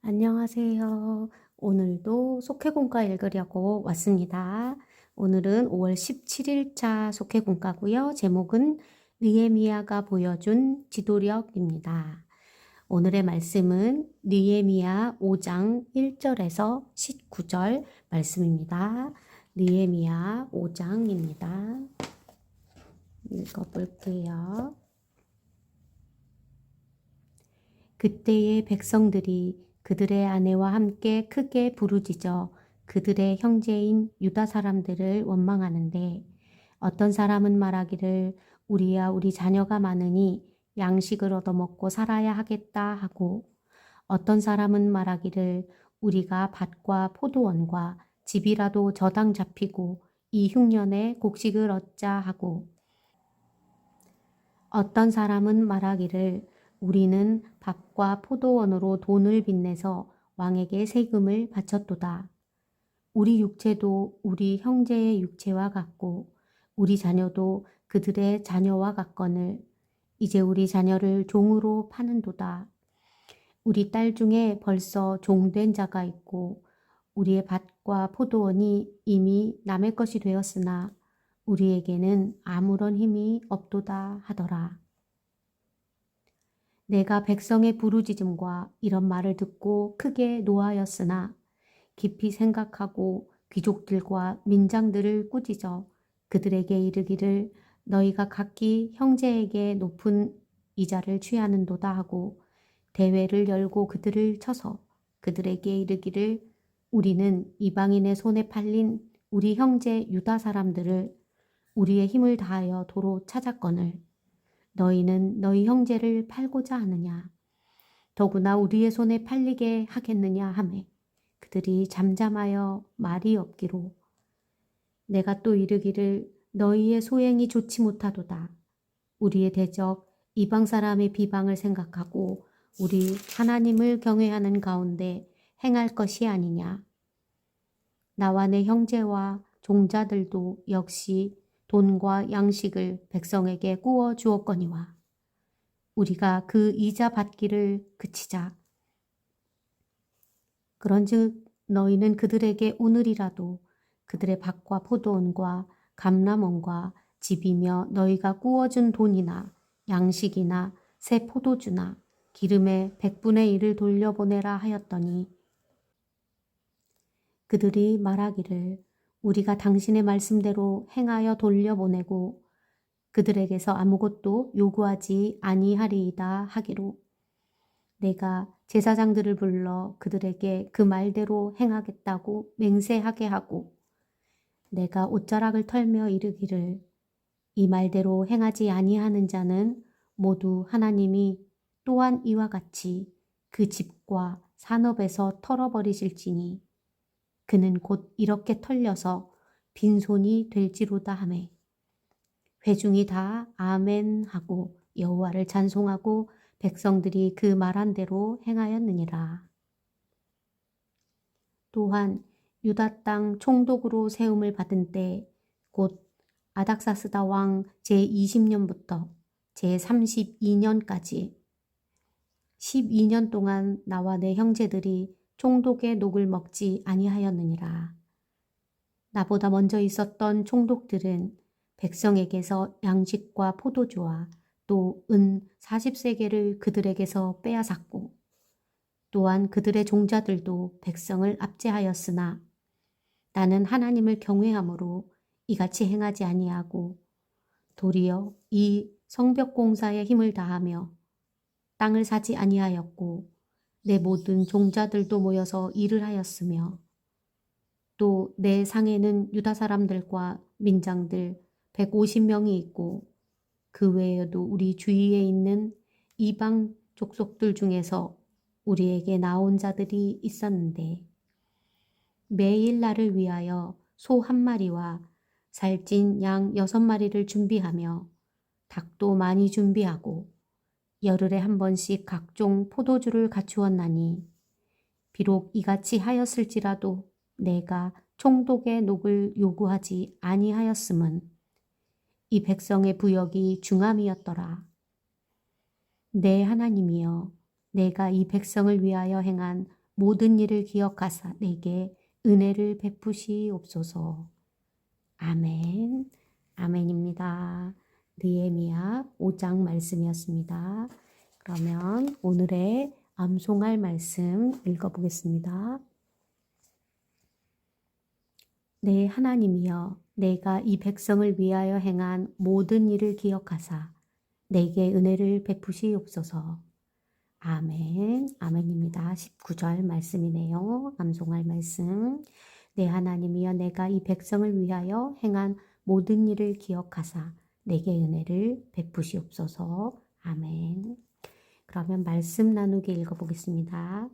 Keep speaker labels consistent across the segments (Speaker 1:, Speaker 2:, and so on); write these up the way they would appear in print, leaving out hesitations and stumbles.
Speaker 1: 안녕하세요. 오늘도 속회공과 읽으려고 왔습니다. 오늘은 5월 17일차 속회공과고요. 제목은 느헤미야가 보여준 지도력입니다. 오늘의 말씀은 느헤미야 5장 1절에서 19절 말씀입니다. 느헤미야 5장입니다. 읽어볼게요. 그때의 백성들이 그들의 아내와 함께 크게 부르짖어 그들의 형제인 유다 사람들을 원망하는데 어떤 사람은 말하기를 우리야 우리 자녀가 많으니 양식을 얻어먹고 살아야 하겠다 하고 어떤 사람은 말하기를 우리가 밭과 포도원과 집이라도 저당 잡히고 이 흉년에 곡식을 얻자 하고 어떤 사람은 말하기를 우리는 밭과 포도원으로 돈을 빚내서 왕에게 세금을 바쳤도다. 우리 육체도 우리 형제의 육체와 같고 우리 자녀도 그들의 자녀와 같거늘 이제 우리 자녀를 종으로 파는도다. 우리 딸 중에 벌써 종된 자가 있고 우리의 밭과 포도원이 이미 남의 것이 되었으나 우리에게는 아무런 힘이 없도다 하더라. 내가 백성의 부르짖음과 이런 말을 듣고 크게 노하였으나 깊이 생각하고 귀족들과 민장들을 꾸짖어 그들에게 이르기를 너희가 각기 형제에게 높은 이자를 취하는도다 하고 대회를 열고 그들을 쳐서 그들에게 이르기를 우리는 이방인의 손에 팔린 우리 형제 유다 사람들을 우리의 힘을 다하여 도로 찾았거늘 너희는 너희 형제를 팔고자 하느냐 더구나 우리의 손에 팔리게 하겠느냐 하매 그들이 잠잠하여 말이 없기로 내가 또 이르기를 너희의 소행이 좋지 못하도다. 우리의 대적 이방 사람의 비방을 생각하고 우리 하나님을 경외하는 가운데 행할 것이 아니냐. 나와 내 형제와 종자들도 역시 돈과 양식을 백성에게 구워 주었거니와 우리가 그 이자 받기를 그치자. 그런즉 너희는 그들에게 오늘이라도 그들의 밭과 포도원과 감람원과 집이며 너희가 구워준 돈이나 양식이나 새 포도주나 기름의 100분의 1을 돌려보내라 하였더니 그들이 말하기를 우리가 당신의 말씀대로 행하여 돌려보내고 그들에게서 아무것도 요구하지 아니하리이다 하기로 내가 제사장들을 불러 그들에게 그 말대로 행하겠다고 맹세하게 하고 내가 옷자락을 털며 이르기를 이 말대로 행하지 아니하는 자는 모두 하나님이 또한 이와 같이 그 집과 산업에서 털어버리실지니 그는 곧 이렇게 털려서 빈손이 될지로다 하매 회중이 다 아멘 하고 여호와를 찬송하고 백성들이 그 말한 대로 행하였느니라. 또한 유다 땅 총독으로 세움을 받은 때 곧 아닥사스다 왕 제20년부터 제32년까지 12년 동안 나와 내 형제들이 총독의 녹을 먹지 아니하였느니라. 나보다 먼저 있었던 총독들은 백성에게서 양식과 포도주와 또 은 40세겔을 그들에게서 빼앗았고 또한 그들의 종자들도 백성을 압제하였으나 나는 하나님을 경외함으로 이같이 행하지 아니하고 도리어 이 성벽 공사에 힘을 다하며 땅을 사지 아니하였고 내 모든 종자들도 모여서 일을 하였으며 또 내 상에는 유다 사람들과 민장들 150명이 있고 그 외에도 우리 주위에 있는 이방 족속들 중에서 우리에게 나온 자들이 있었는데 매일 나를 위하여 소 1마리와 살찐 양 6마리를 준비하며 닭도 많이 준비하고 열흘에 한 번씩 각종 포도주를 갖추었나니 비록 이같이 하였을지라도 내가 총독의 녹을 요구하지 아니하였음은 이 백성의 부역이 중함이었더라. 내 하나님이여 내가 이 백성을 위하여 행한 모든 일을 기억하사 내게 은혜를 베푸시옵소서. 아멘. 아멘입니다. 느헤미야 5장 말씀이었습니다. 그러면 오늘의 암송할 말씀 읽어보겠습니다. 내 하나님이여, 내가 이 백성을 위하여 행한 모든 일을 기억하사 내게 은혜를 베푸시옵소서. 아멘. 아멘입니다. 19절 말씀이네요. 암송할 말씀. 내 하나님이여, 내가 이 백성을 위하여 행한 모든 일을 기억하사 내게 은혜를 베푸시옵소서. 아멘. 그러면 말씀 나누기 읽어보겠습니다.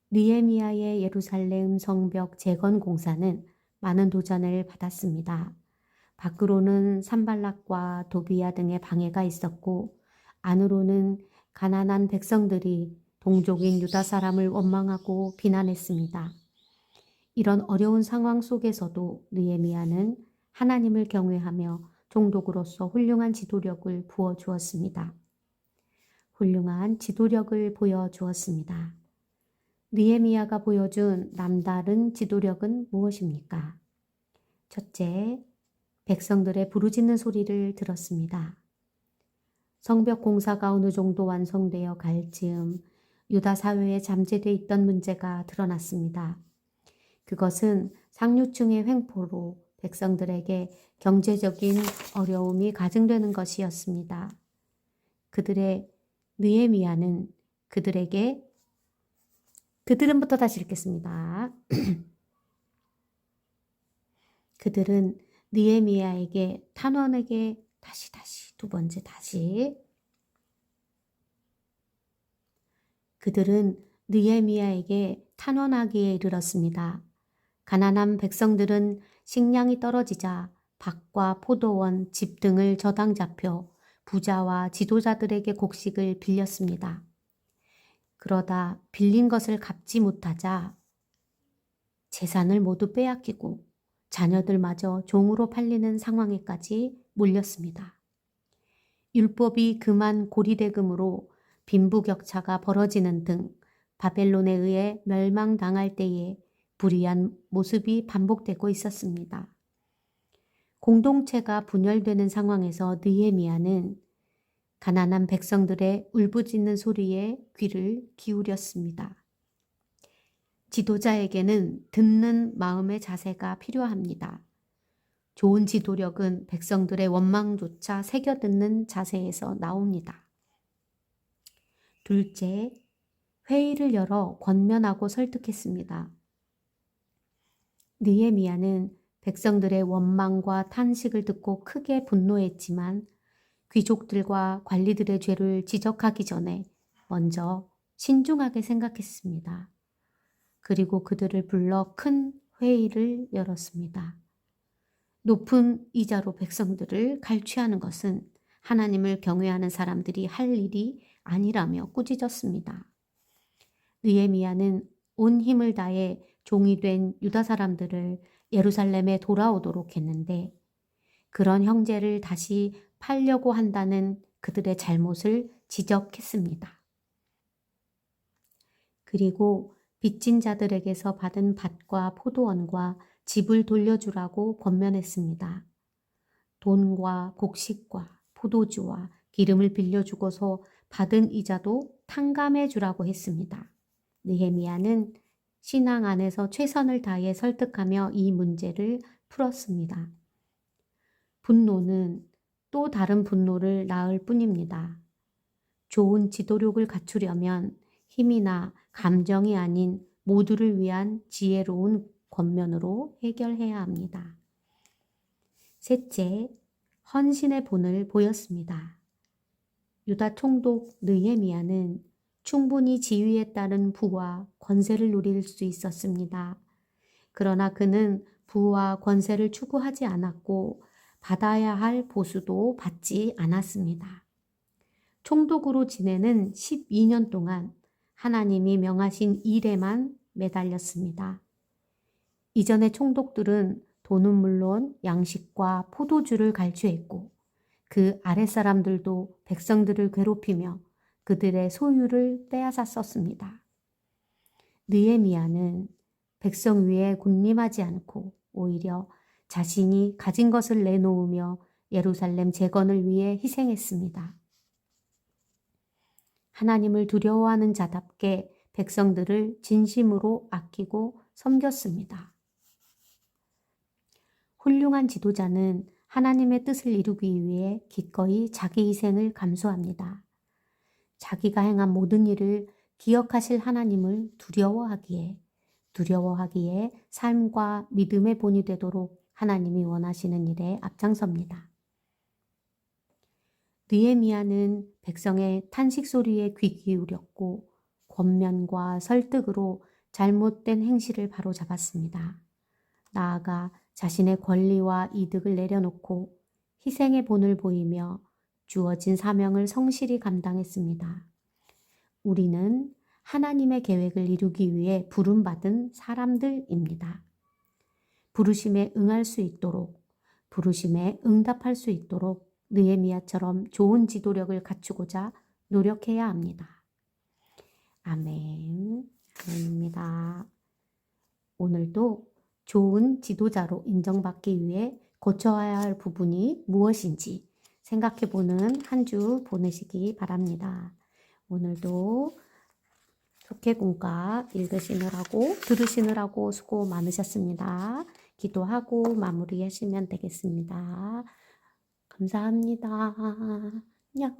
Speaker 1: 느헤미야의 예루살렘 성벽 재건 공사는 많은 도전을 받았습니다. 밖으로는 산발락과 도비야 등의 방해가 있었고 안으로는 가난한 백성들이 동족인 유다 사람을 원망하고 비난했습니다. 이런 어려운 상황 속에서도 느헤미야는 하나님을 경외하며 종독으로서 훌륭한 지도력을 부어주었습니다. 훌륭한 지도력을 보여주었습니다. 느헤미야가 보여준 남다른 지도력은 무엇입니까? 첫째, 백성들의 부르짖는 소리를 들었습니다. 성벽 공사가 어느 정도 완성되어 갈 즈음 유다 사회에 잠재되어 있던 문제가 드러났습니다. 그것은 상류층의 횡포로 백성들에게 경제적인 어려움이 가중되는 것이었습니다. 느헤미야는 그들은부터 다시 읽겠습니다. 그들은 느헤미야에게 탄원하게 두 번째 다시. 그들은 느헤미야에게 탄원하기에 이르렀습니다. 가난한 백성들은 식량이 떨어지자 밭과 포도원, 집 등을 저당 잡혀 부자와 지도자들에게 곡식을 빌렸습니다. 그러다 빌린 것을 갚지 못하자 재산을 모두 빼앗기고 자녀들마저 종으로 팔리는 상황에까지 몰렸습니다. 율법이 금한 고리대금으로 빈부격차가 벌어지는 등 바벨론에 의해 멸망당할 때에 불의한 모습이 반복되고 있었습니다. 공동체가 분열되는 상황에서 느헤미야는 가난한 백성들의 울부짖는 소리에 귀를 기울였습니다. 지도자에게는 듣는 마음의 자세가 필요합니다. 좋은 지도력은 백성들의 원망조차 새겨듣는 자세에서 나옵니다. 둘째, 회의를 열어 권면하고 설득했습니다. 느헤미야는 백성들의 원망과 탄식을 듣고 크게 분노했지만 귀족들과 관리들의 죄를 지적하기 전에 먼저 신중하게 생각했습니다. 그리고 그들을 불러 큰 회의를 열었습니다. 높은 이자로 백성들을 갈취하는 것은 하나님을 경외하는 사람들이 할 일이 아니라며 꾸짖었습니다. 느헤미야는 온 힘을 다해 종이 된 유다 사람들을 예루살렘에 돌아오도록 했는데 그런 형제를 다시 팔려고 한다는 그들의 잘못을 지적했습니다. 그리고 빚진 자들에게서 받은 밭과 포도원과 집을 돌려주라고 권면했습니다. 돈과 곡식과 포도주와 기름을 빌려주고서 받은 이자도 탕감해 주라고 했습니다. 느헤미야는 신앙 안에서 최선을 다해 설득하며 이 문제를 풀었습니다. 분노는 또 다른 분노를 낳을 뿐입니다. 좋은 지도력을 갖추려면 힘이나 감정이 아닌 모두를 위한 지혜로운 권면으로 해결해야 합니다. 셋째, 헌신의 본을 보였습니다. 유다 총독 느헤미야는 충분히 지위에 따른 부와 권세를 누릴 수 있었습니다. 그러나 그는 부와 권세를 추구하지 않았고 받아야 할 보수도 받지 않았습니다. 총독으로 지내는 12년 동안 하나님이 명하신 일에만 매달렸습니다. 이전의 총독들은 돈은 물론 양식과 포도주를 갈취했고 그 아랫사람들도 백성들을 괴롭히며 그들의 소유를 빼앗아 썼습니다. 느헤미야는 백성 위에 군림하지 않고 오히려 자신이 가진 것을 내놓으며 예루살렘 재건을 위해 희생했습니다. 하나님을 두려워하는 자답게 백성들을 진심으로 아끼고 섬겼습니다. 훌륭한 지도자는 하나님의 뜻을 이루기 위해 기꺼이 자기 희생을 감수합니다. 자기가 행한 모든 일을 기억하실 하나님을 두려워하기에 삶과 믿음의 본이 되도록 하나님이 원하시는 일에 앞장섭니다. 느헤미야는 백성의 탄식 소리에 귀 기울였고 권면과 설득으로 잘못된 행실을 바로잡았습니다. 나아가 자신의 권리와 이득을 내려놓고 희생의 본을 보이며 주어진 사명을 성실히 감당했습니다. 우리는 하나님의 계획을 이루기 위해 부름받은 사람들입니다. 부르심에 응할 수 있도록, 부르심에 응답할 수 있도록 느헤미야처럼 좋은 지도력을 갖추고자 노력해야 합니다. 아멘. 아멘입니다. 오늘도 좋은 지도자로 인정받기 위해 고쳐야 할 부분이 무엇인지 생각해보는 한 주 보내시기 바랍니다. 오늘도 속회공과 읽으시느라고 들으시느라고 수고 많으셨습니다. 기도하고 마무리하시면 되겠습니다. 감사합니다. 안녕.